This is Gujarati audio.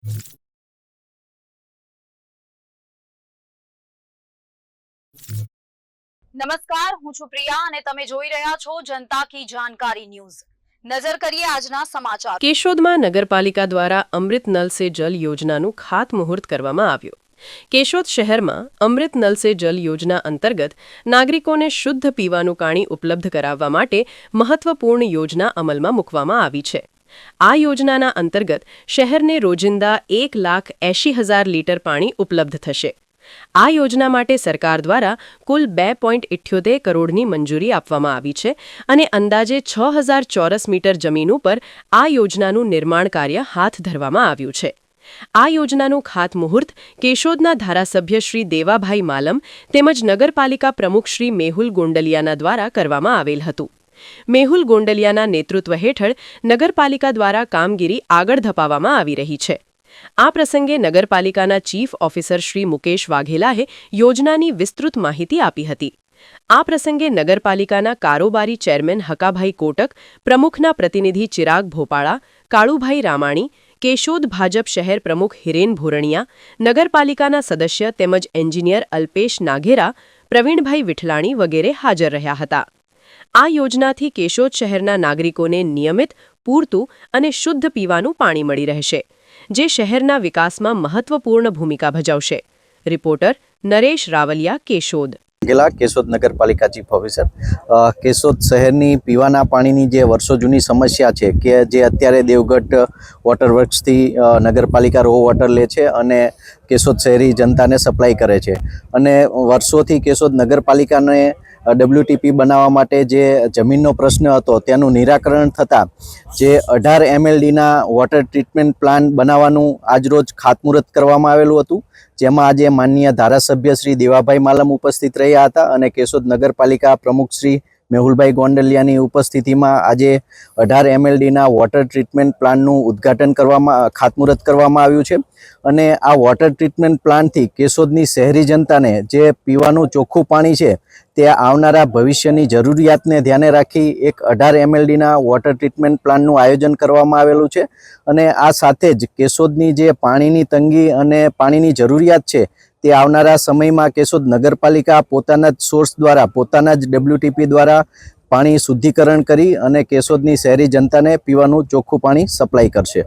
નમસ્કાર, હું છું પ્રિયા અને તમે જોઈ રહ્યા છો જનતા કી જાણકારી ન્યૂઝ। નજર કરીએ આજના સમાચાર। કેશોદમાં નગરપાલિકા દ્વારા અમૃત નલ સે જલ યોજનાનું ખાતમુહૂર્ત કરવામાં આવ્યું। કેશોદ શહેરમાં અમૃત નલ સે જલ યોજના અંતર્ગત નાગરિકોને શુદ્ધ પીવાનું પાણી ઉપલબ્ધ કરાવવા માટે મહત્વપૂર્ણ યોજના અમલમાં મૂકવામાં આવી છે। આ યોજનાના અંતર્ગત શહેરને રોજિંદા 1,80,000 લીટર પાણી ઉપલબ્ધ થશે। આ યોજના માટે સરકાર દ્વારા કુલ 2.78 કરોડની મંજૂરી આપવામાં આવી છે અને અંદાજે 6,000 ચોરસ મીટર જમીન ઉપર આ યોજનાનું નિર્માણ કાર્ય હાથ ધરવામાં આવ્યું છે। આ યોજનાનું ખાતમુહૂર્ત કેશોદના ધારાસભ્ય શ્રી દેવાભાઈ માલમ તેમજ નગરપાલિકા પ્રમુખ શ્રી મેહુલ ગોંડલિયાના દ્વારા કરવામાં આવેલ હતું। મેહુલ ગોંડલિયાના નેતૃત્વ હેઠળ નગરપાલિકા દ્વારા કામગીરી આગળ ધપાવવામાં આવી રહી છે। આ પ્રસંગે નગરપાલિકાના ચીફ ઓફિસર શ્રી મુકેશ વાઘેલાએ યોજનાની વિસ્તૃત માહિતી આપી હતી। આ પ્રસંગે નગરપાલિકાના કારોબારી ચેરમેન હકાભાઈ કોટક, પ્રમુખના પ્રતિનિધિ ચિરાગ ભોપાળા, કાળુભાઈ રામાણી, કેશોદ ભાજપ શહેર પ્રમુખ હિરેન ભોરણિયા, નગરપાલિકાના સદસ્ય તેમજ એન્જિનિયર અલ્પેશ નાઘેરા, પ્રવીણભાઈ વિઠલાણી વગેરે હાજર રહ્યા હતા। આ યોજનાથી કેશોદ શહેરના નાગરિકોને નિયમિત, પૂરતું અને શુદ્ધ પીવાનું પાણી મળી રહેશે, જે શહેરના વિકાસમાં મહત્વપૂર્ણ ભૂમિકા ભજવશે। રિપોર્ટર નરેશ રાવલિયા, કેશોદ। કેશોદ નગરપાલિકા ચીફ ઓફિસર। કેશોદ શહેરની પીવાના પાણીની જે વર્ષો જૂની સમસ્યા છે કે જે અત્યારે દેવગઢ વોટર વર્ક્સથી નગરપાલિકા રો વોટર લે છે અને કેશોદ શહેરી જનતાને સપ્લાય કરે છે અને વર્ષોથી કેશોદ નગરપાલિકાને WTP બનાવવા માટે જે જમીનનો પ્રશ્ન હતો તેનું નિરાકરણ થતાં જે 18 MLDના વોટર ટ્રીટમેન્ટ પ્લાન્ટ બનાવવાનું આજરોજ ખાતમુહૂર્ત કરવામાં આવેલું હતું, જેમાં આજે માનનીય ધારાસભ્ય શ્રી દેવાભાઈ માલમ ઉપસ્થિત રહ્યા હતા અને કેશોદ નગરપાલિકા પ્રમુખ શ્રી મેહુલભાઈ ગોંડલિયાની ઉપસ્થિતિમાં આજે 18 MLDના વોટર ટ્રીટમેન્ટ પ્લાન્ટનું ઉદ્ઘાટન ખાતમુહૂર્ત કરવામાં આવ્યું છે અને આ વોટર ટ્રીટમેન્ટ પ્લાન્ટથી કેશોદની શહેરી જનતાને જે પીવાનું ચોખ્ખું પાણી છે તે આવનારા ભવિષ્યની જરૂરિયાતને ધ્યાને રાખી એક 18 MLDના વોટર ટ્રીટમેન્ટ પ્લાન્ટનું આયોજન કરવામાં આવેલું છે અને આ સાથે જ કેશોદની જે પાણીની તંગી અને પાણીની જરૂરિયાત છે તે આવનારા સમયમાં કેશોદ નગરપાલિકા પોતાના જ સોર્સ દ્વારા, પોતાના જ WTP દ્વારા પાણી શુદ્ધિકરણ કરી અને કેશોદની શહેરી જનતાને પીવાનું ચોખ્ખું પાણી સપ્લાય કરશે।